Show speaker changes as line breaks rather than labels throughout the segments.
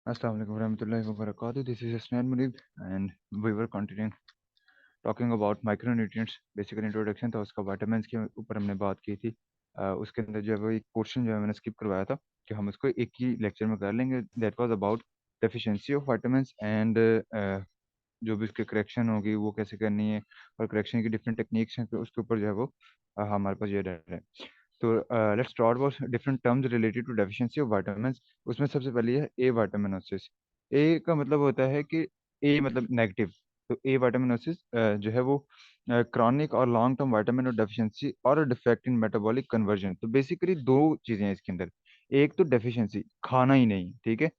Assalamu alaikum warahmatullahi wabarakatuh. This is Ismail Munib and we were continuing talking about micronutrients. Basically introduction था उसका, vitamins के ऊपर हमने बात की थी। उसके अंदर जो है वो एक पोर्शन जो है मैंने स्किप करवाया था कि हम उसको एक ही लेक्चर में कर लेंगे। That was about deficiency of vitamins and जो भी उसकी करेक्शन होगी वो कैसे करनी है, और करेक्शन की डिफरेंट टेक्निक्स हैं, तो उसके ऊपर जो है वो हमारे पास ये डाटा है। तो let's talk about different terms related to deficiency of vitamins. उसमें सबसे पहले है ए विटामिनोसिस। ए का मतलब होता है कि ए मतलब नेगेटिव। तो ए विटामिनोसिस जो है वो क्रॉनिक और लॉन्ग टर्म विटामिन डेफिशिएंसी और डिफेक्ट इन मेटाबॉलिक कन्वर्जन। तो बेसिकली दो चीजें हैं इसके अंदर। एक तो डेफिशिएंसी, खाना ही नहीं, ठीक है,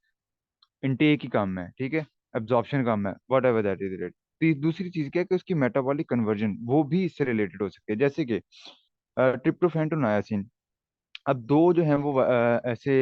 इनटेक ही कम है, ठीक है, एब्जॉर्प्शन कम है, what ever that is related. दूसरी चीज क्या है कि उसकी मेटाबॉलिक कन्वर्जन वो भी इससे रिलेटेड हो सकती है, जैसे कि ट्रिप्टोफैन टू नायासिन। अब दो जो हैं वो ऐसे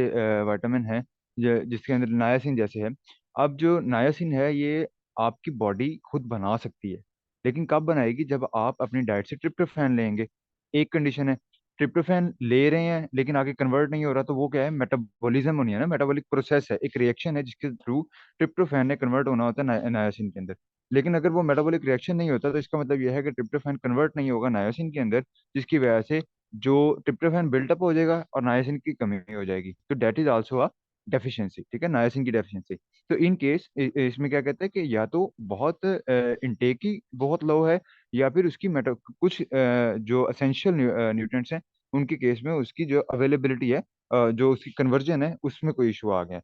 विटामिन हैं जिसके अंदर नायासिन जैसे है। अब जो नायासिन है ये आपकी बॉडी खुद बना सकती है, लेकिन कब बनाएगी? जब आप अपनी डाइट से ट्रिप्टोफैन लेंगे। एक कंडीशन है, ट्रिप्टोफैन ले रहे हैं लेकिन आगे कन्वर्ट नहीं हो रहा, तो वो क्या है? मेटाबॉलिज्म होनी है ना, मेटाबॉलिक प्रोसेस है, एक रिएक्शन है जिसके थ्रू ट्रिप्टोफैन ने कन्वर्ट होना होता है नायासिन के अंदर। लेकिन अगर वो मेटाबॉलिक रिएक्शन नहीं होता तो इसका मतलब यह है कि ट्रिप्टोफैन कन्वर्ट नहीं होगा नायासिन के अंदर, जिसकी वजह से जो ट्रिप्टोफैन बिल्टअप हो जाएगा और नायसिन की कमी हो जाएगी। तो that is also a deficiency, ठीक है, नायसिन की डेफिशिएंसी। तो इन केस इसमें क्या कहते हैं कि या तो बहुत इनटेक ही बहुत लो है, या फिर उसकी मेटा कुछ जो असेंशियल न्यूट्रिएंट्स हैं उनके केस में उसकी जो अवेलेबिलिटी है, जो उसकी कन्वर्जन है उसमें कोई इशू आ गया।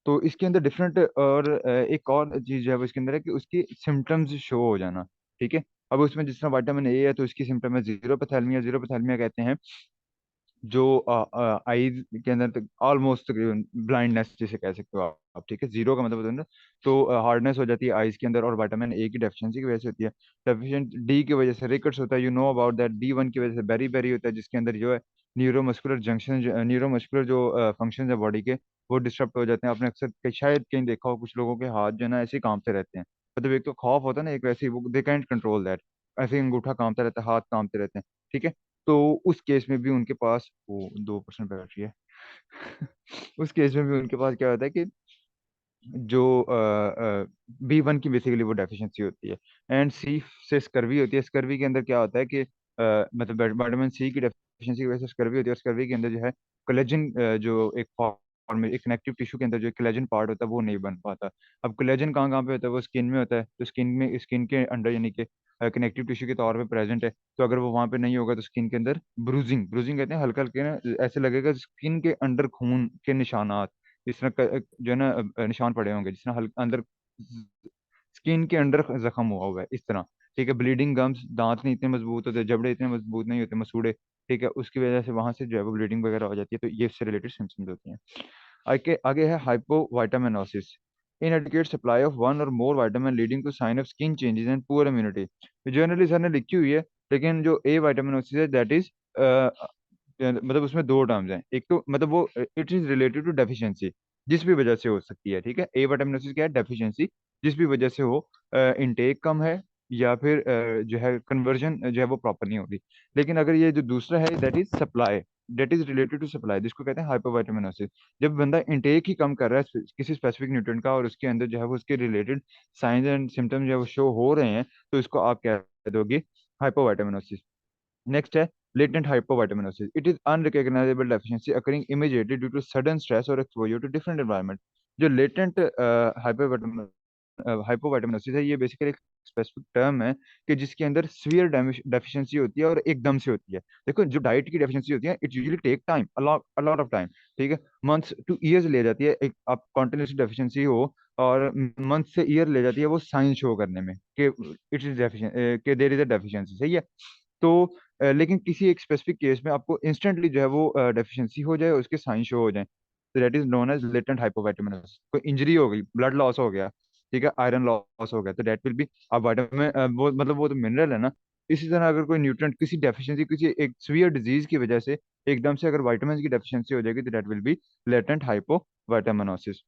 तो इसके अंदर डिफरेंट और एक और चीज है वो इसके अंदर है कि उसकी सिम्टम्स शो हो जाना, ठीक है। अब उसमें जिस तरह विटामिन ए है तो इसकी सिम्टम है जीरोपैथेलमिया। जीरोपैथेलमिया कहते हैं जो आईज के अंदर तक ऑलमोस्ट तकरीबन ब्लाइंडनेस जिसे कह सकते हो आप, ठीक है। जीरो का मतलब होता है ना, तो हार्डनेस हो जाती है आईज के अंदर, और विटामिन ए की डेफिशिएंसी की वजह से होती है। डेफिशिएंट डी की वजह से रिकेट्स होता है, you know about that. D one की वजह से बेरी बेरी होता है, जिसके अंदर जो है न्यूरोमस्कुलर जंक्शन, न्यूरोमस्कुलर जो फंक्शन है बॉडी के, वो डिस्टर्ब हो जाते हैं। आपने अक्सर शायद कहीं देखा हो कुछ लोगों के हाथ जो है ना ऐसे ही कांपते रहते हैं। मतलब एक तो खौफ होता है ना, एक वैसे ही वो दे कैंट कंट्रोल दैट, ऐसे ही अंगूठा कांपता रहता है, हाथ कांपते रहते हैं, ठीक है। तो उस केस में भी उनके पास वो 2% बैटरी है। उस केस में भी उनके पास क्या होता है कि जो B1 की बेसिकली वो डेफिशिएंसी होती है। एंड सी से स्कर्वी होती है। स्कर्वी के अंदर क्या होता है कि मतलब विटामिन सी की डेफिशिएंसी की वजह से स्कर्वी होती है, और स्कर्वी के अंदर जो है कोलेजन, जो एक फॉर्म में एक कनेक्टिव टिश्यू के अंदर जो कोलेजन पार्ट होता है वो नहीं बन पाता। अब कोलेजन कहाँ कहाँ पे होता है? वो स्किन में होता है, तो स्किन के अंडर यानी कि कनेक्टिव टिश्यू के तौर पे प्रेजेंट है। तो अगर वो वहां पे नहीं होगा तो स्किन के अंदर ब्रूजिंग, ब्रूजिंग कहते हैं, हल्का हल्के ना ऐसे लगेगा स्किन के अंदर खून के निशानात, इस तरह जो है ना निशान पड़े होंगे, जिस तरह अंदर स्किन के अंदर जख्म हुआ हुआ है इस तरह, ठीक है। ब्लीडिंग गम्स, दांत नहीं इतने मजबूत होते, जबड़े इतने मजबूत नहीं होते, मसूड़े, ठीक है, उसकी वजह से वहां से जो है वो ब्लीडिंग वगैरह हो जाती है। तो ये इससे रिलेटेड सिम्टम्स होती हैं। आगे आगे है hypovitaminosis. Inadequate supply of one और more vitamin leading to sign of skin changes and poor immunity. Generally sir ने लिखी हुई है, लेकिन जो ए विटामिनोसिस है दैट इज मतलब उसमें दो टर्म्स हैं। एक तो मतलब वो it is related to deficiency, जिस भी वजह से हो सकती है, ठीक है। ए विटामिनोसिस क्या है? डेफिशिएंसी, जिस भी वजह से हो, इनटेक कम है, या फिर जो है कन्वर्जन जो है वो प्रॉपर नहीं होगी। लेकिन अगर ये जो दूसरा है that is supply, that is related to supply, जिसको कहते हैं हाइपोवाइटामिनोसिस। जब बंदा इनटेक ही कम कर रहा है किसी स्पेसिफिक न्यूट्रिएंट का, और उसके अंदर जो है वो उसके रिलेटेड साइंस एंड सिम्टम्स जो है वो शो हो रहे हैं, तो इसको आप कह दोगे हाइपोवाइटामिनोसिस। नेक्स्ट है latent hypovitaminosis. It is unrecognizable deficiency occurring immediately due to sudden stress or exposure to different environment. जो latent हाइपोवाइटामिनोसिस है, ये बेसिकली एक स्पेसिफिक टर्म है कि जिसके अंदर सीवियर डेफिशिएंसी होती है और एकदम से होती है। देखो जो डाइट की डेफिशिएंसी होती है it usually take time, a lot of time, ठीक है, मंथ्स टू ईयर्स ले जाती है। एक आप कॉन्टिन्यूस डेफिशिएंसी हो और मंथ से ईयर ले जाती है वो साइन शो करने में कि इट इज डेफिशिएंट, कि देयर इज अ डेफिशिएंसी, सही है। तो लेकिन किसी एक स्पेसिफिक केस में आपको इंस्टेंटली जो है वो डेफिशिएंसी हो जाए, उसके साइन शो हो जाए, तो that is known as latent hypovitaminosis. कोई इंजरी हो गई, ब्लड लॉस हो गया, ठीक है, आयरन लॉस हो गया, तो दैट विल बी अब विटामिन वो मतलब वो तो मिनरल है ना। इसी तरह अगर कोई न्यूट्रिएंट किसी डेफिशिएंसी, किसी एक सीवियर डिजीज की वजह से एकदम से अगर विटामिन की डेफिशिएंसी हो जाएगी, तो that will be latent hypovitaminosis.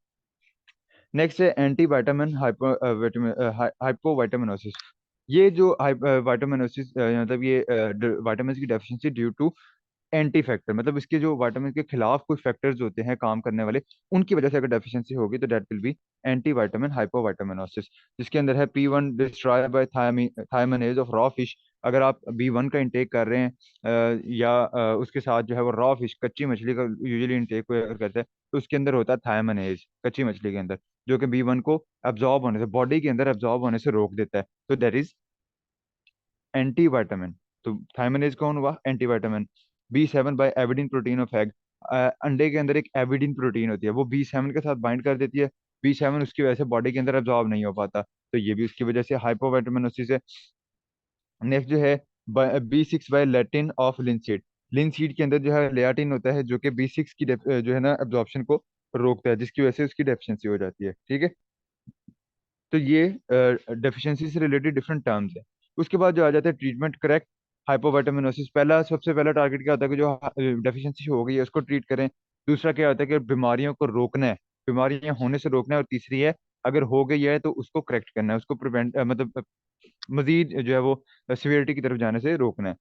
Next है एंटी वाइटामिन हाइपोवाइटामिनोसिस। ये जो वाइटामिनोसिस मतलब ये वाइटामिन की deficiency due to anti factor, मतलब इसके जो विटामिन के खिलाफ कुछ फैक्टर्स होते हैं काम करने वाले, उनकी वजह से अगर डेफिशिएंसी होगी तो that will be anti vitamin hypovitaminosis, जिसके अंदर है P1 destroy by thiaminase of raw fish. अगर आप B1 का इंटेक कर रहे हैं या उसके साथ जो है वो रॉ फिश, कच्ची मछली का यूजुअली इंटेक करते हैं, तो उसके अंदर होता है थायमाइनेज कच्ची मछली के अंदर, जो कि B1 को एब्जॉर्ब होने से, बॉडी के अंदर एब्जॉर्ब होने से रोक देता है। तो दैट इज एंटी वाइटामिन। तो थायमाइनेज कौन हुआ? Anti vitamin. B7 by avidin protein of egg. अंडे के अंदर एक एविडिन प्रोटीन होती है, वो B7 के साथ बाइंड कर देती है। B7 उसकी वजह से बॉडी के अंदर एब्जॉर्ब नहीं हो पाता, तो ये भी उसकी वजह से हाइपोवाइटामिनोसिस है। नेक्स्ट जो है B6 by linatine of linseed. Linseed के अंदर जो है लेटिन होता है, जो कि B6 की जो है ना एब्जॉर्प्शन को रोकता है, जिसकी वजह से उसकी डेफिशिएंसी हो जाती है। ठीक है, तो ये डेफिशिएंसी से रिलेटेड डिफरेंट टर्म्स है। उसके बाद जो आ जाता है ट्रीटमेंट, करेक्ट हाइपोविटामिनोसिस। पहला सबसे पहला टारगेट क्या होता है कि जो डेफिशिएंसी हो गई है उसको ट्रीट करें। दूसरा क्या होता है कि बीमारियों को रोकना है, बीमारियां होने से रोकना है। और तीसरी है, अगर हो गई है तो उसको करेक्ट करना है, उसको प्रिवेंट मतलब मजीद जो है वो सिवियरिटी की तरफ जाने से रोकना है।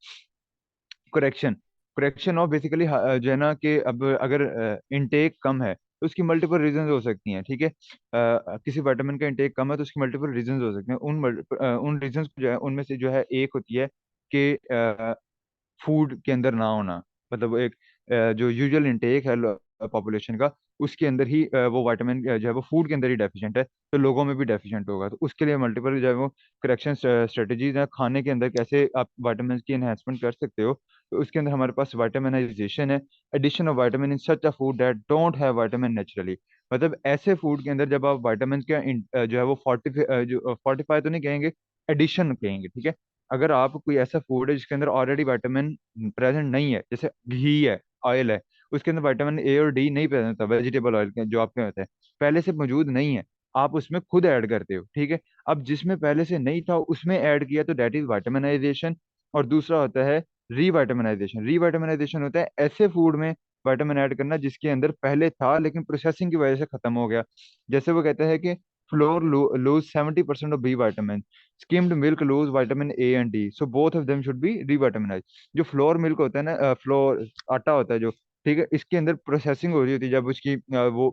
करेक्शन, करेक्शन ऑफ बेसिकली जो है ना कि अब अगर इनटेक कम है तो उसकी मल्टीपल रीजंस हो सकती हैं। ठीक है, किसी विटामिन का इनटेक कम है तो उसकी मल्टीपल रीजंस हो सकते हैं। उन रीजंस जो है उनमें से जो है एक होती है कि फूड के अंदर ना होना, मतलब एक जो यूजुअल इंटेक है पॉपुलेशन का, उसके अंदर ही वो विटामिन जो है वो फूड के अंदर ही डेफिशिएंट है, तो लोगों में भी डेफिशिएंट होगा। तो उसके लिए मल्टीपल जो है वो करेक्शन स्ट्रेटजीज हैं, खाने के अंदर कैसे आप विटामिन की एनहेंसमेंट कर सकते हो। तो उसके अंदर हमारे पास विटामिनाइजेशन है, addition of vitamin in such a food that don't have vitamin naturally. मतलब ऐसे फूड के अंदर जब आप विटामिन का जो है वो फोर्टिफाई तो नहीं कहेंगे, एडिशन कहेंगे। ठीक है, अगर आप कोई ऐसा फूड है जिसके अंदर ऑलरेडी विटामिन प्रेजेंट नहीं है, जैसे घी है, ऑयल है, उसके अंदर विटामिन A और D नहीं प्रेजेंट होता, वेजिटेबल ऑयल के जो आपके होते हैं पहले से मौजूद नहीं है, आप उसमें खुद ऐड करते हो। ठीक है, अब जिसमें पहले से नहीं था उसमें ऐड किया, तो दैट इज विटामिनाइजेशन। और दूसरा होता है रीविटामिनाइजेशन। रीविटामिनाइजेशन होता है ऐसे फूड में विटामिन ऐड करना जिसके अंदर पहले था लेकिन प्रोसेसिंग की वजह से खत्म हो गया। जैसे वो कहते हैं कि flour lose 70% of B vitamin, skimmed milk lose vitamin A and D, so both of them should be revitaminized। जो फ्लोर मिल्क होता है ना, फ्लोर आटा होता है जो, ठीक है, इसके अंदर प्रोसेसिंग हो रही होती है जब उसकी वो,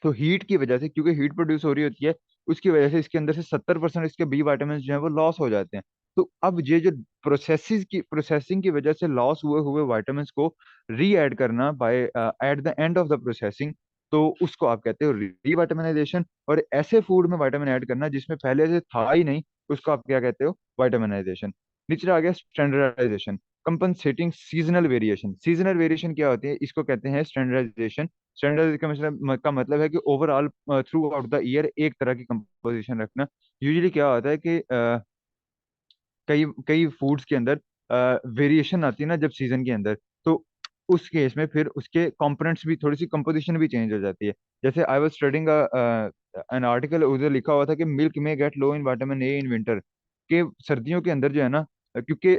तो हीट की वजह से, क्योंकि हीट प्रोड्यूस हो रही होती है, उसकी वजह से इसके अंदर से 70% इसके बी विटामिन जो है वो लॉस हो जाते हैं। तो अब ये जो प्रोसेसिंग की वजह से लॉस हुए हुए विटामिन को री ऐड करना by at the end of the processing, तो उसको आप कहते हो रीविटामिनाइजेशन। और ऐसे फूड में विटामिन ऐड करना जिसमें पहले से था ही नहीं, उसको आप क्या कहते हो? विटामिनाइजेशन। नीचे आ गया standardization, compensating seasonal variation. Seasonal variation क्या होती है? इसको कहते हैं स्टैंडर्डाइजेशन। स्टैंडर्ड का मतलब है कि overall through out the year एक तरह की कंपोजिशन रखना। यूजुअली क्या होता है कि कई कई फूड्स के अंदर वेरिएशन आती है ना जब सीजन के अंदर, तो उस केस में फिर उसके कंपोनेंट्स भी, थोड़ी सी कंपोजिशन भी चेंज हो जाती है। जैसे I was studying an article, उधर लिखा हुआ था कि मिल्क में get low in vitamin A in winter, कि सर्दियों के अंदर जो है ना, क्योंकि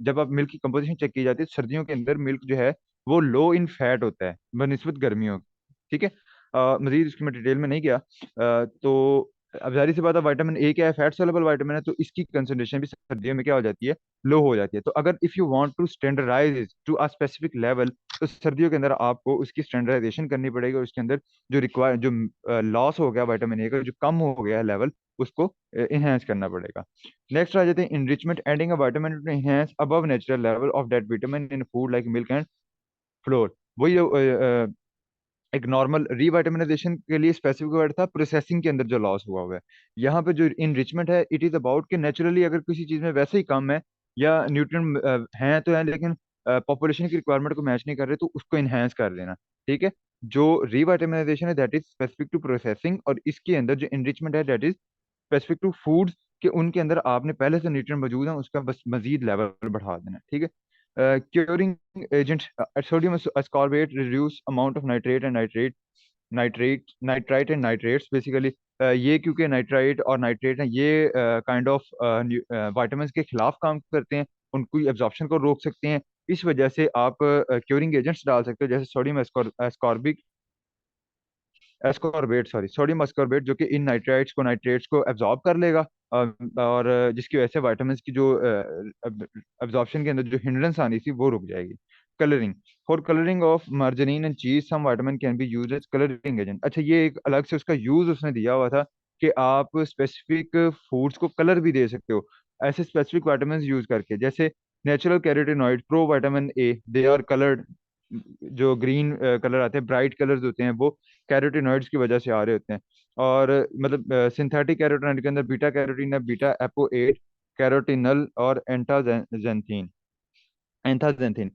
जब आप मिल्क की कंपोजिशन चेक की जाती है, सर्दियों के अंदर मिल्क जो है वो लो इन फैट होता है बनस्बत गर्मियों की। ठीक है, मजीद उसकी मैं डिटेल में नहीं गया। तो अब जाहिर सी बात है, विटामिन A क्या है? फैट सोल्युबल विटामिन है, तो इसकी कंसंट्रेशन भी सर्दियों में क्या हो जाती है? लो हो जाती है। तो अगर if you want to standardize to a specific level, तो सर्दियों के अंदर आपको उसकी स्टैंडर्डाइजेशन करनी पड़ेगी, और उसके अंदर जो रिक्वायर, जो लॉस हो गया विटामिन A का, जो कम हो गया है लेवल, उसको इनहेंस करना पड़ेगा। नेक्स्ट आ जाते हैं enrichment, adding a vitamin to enhance above natural level of that vitamin in food like milk and flour. वही एक नॉर्मल रीवाइटामिनाइजेशन के लिए स्पेसिफिक वर्ड था, प्रोसेसिंग के अंदर जो लॉस हुआ हुआ है। यहाँ पे जो इनरिचमेंट है, इट इज अबाउट कि नेचुरली अगर किसी चीज में वैसे ही कम है या न्यूट्रिएंट हैं तो हैं, लेकिन पॉपुलेशन की रिक्वायरमेंट को मैच नहीं कर रहे, तो उसको इनहेंस कर देना। ठीक है, जो रीवाइटामिनाइजेशन है that is specific to processing, और इसके अंदर जो इनरिचमेंट है that is specific to foods, कि उनके अंदर आपने पहले से न्यूट्रिएंट मौजूद है, उसका बस मजीद लेवल बढ़ा देना। ठीक है, curing agent, sodium ascorbate reduce amount of nitrate and nitrite and nitrates basically। ये क्योंकि नाइट्राइट और नाइट्रेट हैं, ये काइंड ऑफ विटामिन के खिलाफ काम करते हैं, उनकी एब्जॉर्प्शन को रोक सकते हैं। इस वजह से आप क्योरिंग एजेंट्स डाल सकते हो, जैसे sodium ascorbic ascorbate, sorry sodium ascorbate, जो कि इन नाइट्राइट्स को, नाइट्रेट्स को एब्जॉर्ब कर लेगा, और जिसकी वजह से विटामिन की जो एब्जॉर्प्शन के अंदर जो हिंड्रेंस आनी थी वो रुक जाएगी। Colouring, for colouring of margarine and cheese some vitamin can be use as colouring agent. अच्छा, ये एक अलग से उसका यूज उसने दिया हुआ था कि आप स्पेसिफिक फूड्स को कलर भी दे सकते हो ऐसे स्पेसिफिक विटामिन यूज करके, जैसे natural carotenoid pro vitamin A, they are coloured. जो ग्रीन कलर आते हैं, ब्राइट कलर्स होते हैं, वो कैरोटीनॉइड्स की वजह से आ रहे होते हैं। और मतलब सिंथेटिक कैरोटीनॉइड के अंदर बीटा कैरोटीन है, बीटा एपो एट, कैरोटीनल और एंटाजेंथीन, एंथाजेंथीन।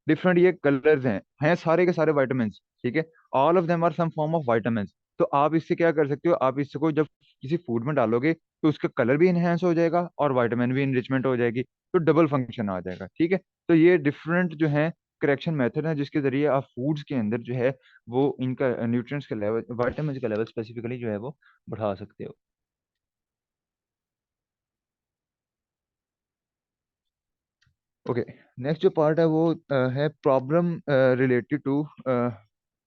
डिफरेंट ये कलर्स हैं सारे के सारे वाइटामिन। ठीक है, all of them are some form of vitamin. तो आप इससे क्या कर सकते हो, आप इसको जब किसी फूड में डालोगे तो उसका कलर भी इनहेंस हो जाएगा और वाइटामिन भी इनरिचमेंट हो जाएगी, तो डबल फंक्शन आ जाएगा। ठीक है, तो ये डिफरेंट जो है करेक्शन मेथड है जिसके जरिए आप फूड्स के अंदर जो है वो इनका न्यूट्रिएंट्स का लेवल, वाइटामिन का लेवल स्पेसिफिकली जो है वो बढ़ा सकते हो। ओके, नेक्स्ट जो पार्ट है वो है problem related to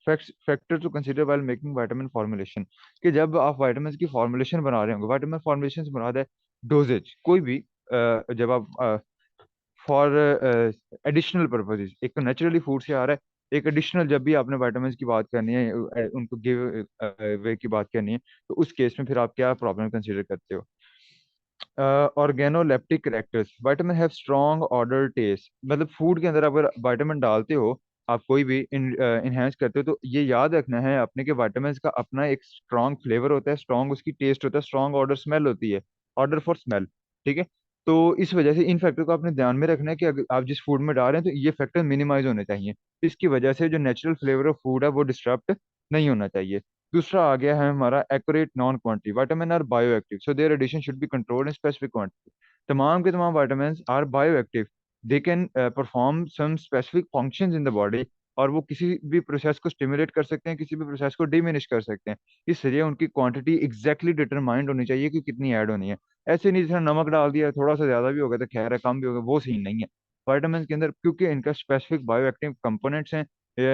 factor to consider while making vitamin formulation. कि जब आप विटामिन की फॉर्मुलेशन बना रहे होंगे, विटामिन फॉर्मुलेशन से मुराद है डोजेज, कोई भी जब आप फॉर एडिशनल पर्पजेज, एक तो नेचुरली फूड से आ रहा है, एक एडिशनल जब भी आपने विटामिन की बात करनी है, उनको गिव वे की बात करनी है, तो उस केस में फिर आप क्या प्रॉब्लम कंसीडर करते हो। Organoleptic characters, vitamin have strong odour taste. मतलब फूड के अंदर अगर विटामिन डालते हो, आप कोई भी इनहेंस करते हो, तो ये याद रखना है अपने के विटामिन का अपना एक स्ट्रॉन्ग फ्लेवर होता है, स्ट्रॉन्ग उसकी टेस्ट होता है, स्ट्रॉन्ग ऑर्डर स्मेल होती है, ऑर्डर फॉर स्मेल। ठीक है, तो इस वजह से इन फैक्टर को आपने ध्यान में रखना है कि अगर आप जिस फूड में डाल रहे हैं तो ये फैक्टर मिनिमाइज होने चाहिए। इसकी वजह से जो नेचुरल फ्लेवर ऑफ फूड है वो डिस्टर्ब नहीं होना चाहिए। दूसरा आ गया है हमारा accurate known quantity, vitamin are bio active so their addition should be controlled in specific quantity. तमाम के तमाम vitamin are bio active, they can perform some specific functions in the body, और वो किसी भी प्रोसेस को स्टिमुलेट कर सकते हैं, किसी भी प्रोसेस को डिमिनिश कर सकते हैं। इसलिए उनकी क्वांटिटी एग्जैक्टली डिटरमाइंड होनी चाहिए कि कितनी ऐड होनी है। ऐसे नहीं जैसे नमक डाल दिया, थोड़ा सा ज्यादा भी हो गया तो खैर है, कम भी हो गया, वो सीन नहीं है। विटामिन के अंदर क्योंकि इनका स्पेसिफिक बायो एक्टिव कंपोनेंट्स हैं,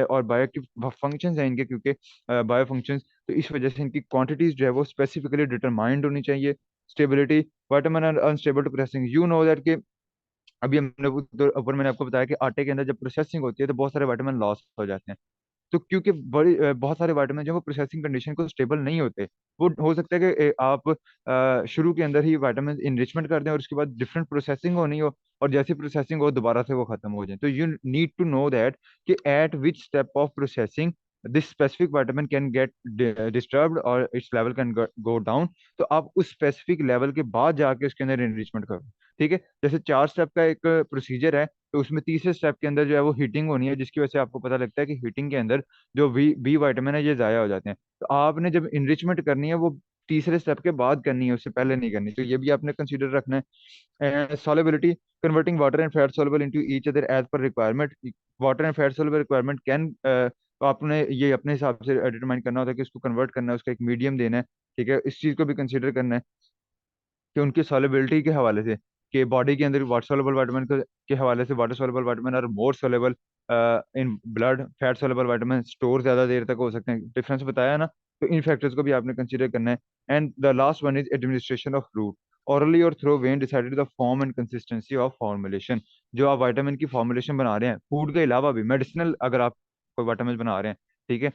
और बायो एक्टिव फंक्शंस हैं इनके, क्योंकि बायो फंक्शंस, तो इस वजह से इनकी क्वांटिटीज जो है वो स्पेसिफिकली डिटरमाइंड होनी चाहिए। Stability, vitamin are unstable to processing, you know that कि अभी हमने ऊपर मैंने आपको बताया कि आटे के अंदर जब प्रोसेसिंग होती है तो बहुत सारे विटामिन लॉस हो जाते हैं। तो क्योंकि बहुत सारे विटामिन जो वो प्रोसेसिंग कंडीशन को स्टेबल नहीं होते, वो हो सकता है कि आप शुरू के अंदर ही विटामिन इनरिचमेंट कर दें और उसके बाद डिफरेंट प्रोसेसिंग होनी हो, और जैसी प्रोसेसिंग हो दोबारा से वो खत्म हो जाए। तो you need to know that कि at which step of processing this specific vitamin can get disturbed और its level can go down. तो आप उस स्पेसिफिक लेवल के बाद जाके उसके अंदर इनरिचमेंट करो। ठीक है, जैसे 4 स्टेप का एक प्रोसीजर है, तो उसमें तीसरे स्टेप के अंदर जो है वो हीटिंग होनी है, जिसकी वजह से आपको पता लगता है कि हीटिंग के अंदर जो बी विटामिन है ये जाया हो जाते हैं। तो आपने जब इनरिचमेंट करनी है वो तीसरे स्टेप के बाद करनी है, उससे पहले नहीं करनी, तो ये भी आपने कंसीडर रखना है। Solubility, converting water and fat soluble into each other as per requirement. Water and fat soluble requirement can, तो आपने ये अपने हिसाब से डिटरमाइन करना होता है कि उसको कन्वर्ट करना है, उसका एक मीडियम देना है। ठीक है, इस चीज को भी कंसीडर करना है कि उनकी सॉलेबिलिटी के हवाले से, कि बॉडी के अंदर वाटर सॉल्युबल विटामिन के हवाले से, वाटर सॉल्युबल विटामिन और more soluble in blood, fat soluble vitamin store ज्यादा देर तक हो सकते हैं, डिफरेंस बताया ना। तो इन फैक्टर्स को भी आपने कंसीडर करना है। And the last one is administration of fruit orally और through when decided the form and consistency of formulation. जो आप विटामिन की फॉर्मुलेशन बना रहे हैं फूड के अलावा भी मेडिसिनल, अगर आप कोई विटामिन बना रहे हैं, ठीक है,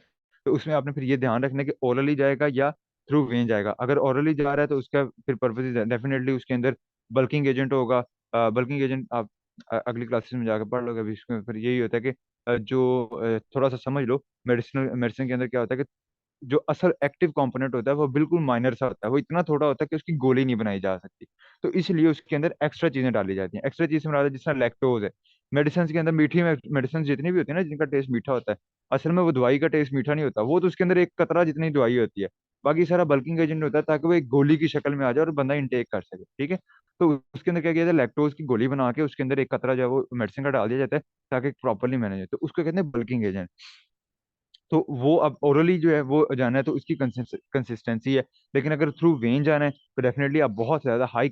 तो उसमें आपने फिर ये ध्यान रखना है कि ओरली जाएगा या थ्रू वेन जाएगा। अगर ओरली जा रहा है तो उसका फिर पर्पज डेफिनेटली उसके अंदर बल्किंग एजेंट होगा। बल्किंग एजेंट आप अगली क्लासेस में जाकर पढ़ लोगे। अभी इसमें फिर यही होता है कि थोड़ा सा समझ लो, मेडिसिनल मेडिसिन के अंदर क्या होता है कि जो असल एक्टिव कंपोनेंट होता है वो बिल्कुल माइनर सा होता है, वो इतना थोड़ा होता है कि उसकी गोली नहीं बनाई जा सकती। तो इसलिए उसके अंदर एक्स्ट्रा चीजें डाली जाती हैं। एक्स्ट्रा चीज से मुराद है जिस तरह लैक्टोज है। मेडिसिन के अंदर मीठी मेडिसिन जितनी भी होती है ना जिनका टेस्ट मीठा होता है, असल में वो दवाई का टेस्ट मीठा नहीं होता, वो तो उसके अंदर एक कतरा जितनी दवाई होती है। बाकी सारा बल्किंग एजेंट होता है ताकि वो एक गोली की शक्ल में आ जाए और बंदा इंटेक कर सके। ठीक है, तो उसके अंदर क्या किया जाता है, लैक्टोज की गोली बना के उसके अंदर एक कतरा जो है वो मेडिसिन का डाल दिया जाता है ताकि प्रॉपरली मैनेज हो, तो उसको कहते हैं बल्किंग एजेंट। तो वो अब ओरली जो है वो जाना है तो उसकी कंसिस्टेंसी है। लेकिन अगर थ्रू वेन जाना है तो डेफिनेटली आप बहुत ज्यादा हाई